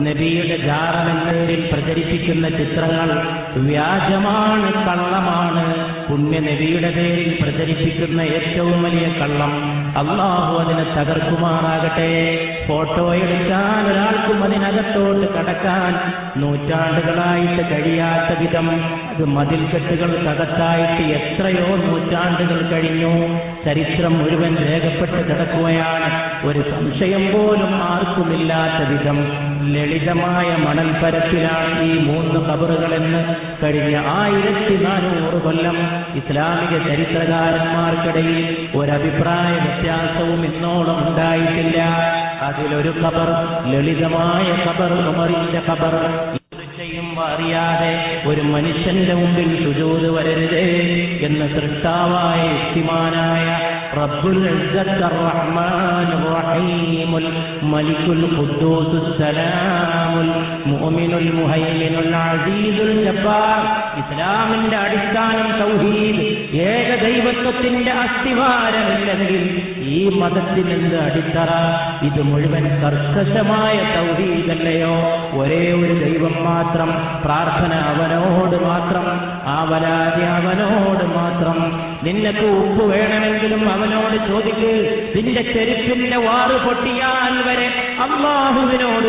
നബിയുടെ ജാറമെന്നതിൽ പ്രചരിപ്പിക്കുന്ന ചിത്രങ്ങൾ വ്യാജമാണ്, കള്ളമാണ്. പുണ്യ നബിയുടെ പേരിൽ പ്രചരിപ്പിക്കുന്ന ഏറ്റവും വലിയ കള്ളം. അല്ലാഹു അതിനെ തകർക്കുമാറാകട്ടെ. ഫോട്ടോ എടുക്കാൻ ഒരാൾക്കും അതിനകത്തോട്ട് കടക്കാൻ നൂറ്റാണ്ടുകളായിട്ട് കഴിയാത്ത വിധം അത് മതിൽക്കെട്ടുകൾക്കകത്തായിട്ട് എത്രയോ നൂറ്റാണ്ടുകൾ കഴിഞ്ഞു. ചരിത്രം മുഴുവൻ രേഖപ്പെട്ട് കിടക്കുകയാണ്. ഒരു സംശയം പോലും ആർക്കുമില്ലാത്ത വിധം ലളിതമായ മണൽപ്പരപ്പിലാണ് ഈ 3 ഖബറുകളെന്ന് കഴിഞ്ഞ 1400 കൊല്ലം ഇസ്ലാമിക ചരിത്രകാരന്മാർക്കിടയിൽ ഒരഭിപ്രായ വ്യത്യാസവും ഇന്നോളം ഉണ്ടായിട്ടില്ല. അതിലൊരു ഖബർ, ലളിതമായ ഖബർ, ഉമറിന്റെ ഖബർ. ചെയ്യുമ്പോ അറിയാതെ ഒരു മനുഷ്യന്റെ മുമ്പിൽ സുജൂദ് വരരുതേ എന്ന് സൃഷ്ടാവായ യുക്തിമാനായ റബ്ബുൽ ഇസ്സത്ത് അർ-റഹ്മാനുർ റഹീമുൽ മലിക്കുൽ ഖുദ്ദൂസുസ് സലാമുൽ മുഅ്മിനുൽ മുഹൈമിനുൽ അസീസുൽ ജബ്ബാർ. ഇസ്ലാമിന്റെ അടിസ്ഥാനം തൗഹീദ്, ഏകദൈവത്വത്തിന്റെ അസ്തിവാരമില്ലെങ്കിൽ ഈ മതത്തിനെന്ത് അടിത്തറ? ഇത് മുഴുവൻ കർക്കശമായ തൗഹീദല്ലയോ? ഒരേ ഒരു ദൈവം മാത്രം, പ്രാർത്ഥന അവനോട് മാത്രം, ആവലാതി അവനോട് മാത്രം. നിനക്ക് ഉപ്പ് വേണമെങ്കിലും അവനോട് ചോദിക്ക്. നിന്റെ ചെരുപ്പിന്റെ വാറ് പൊട്ടിയാൽ വരെ അല്ലാഹുവിനോട്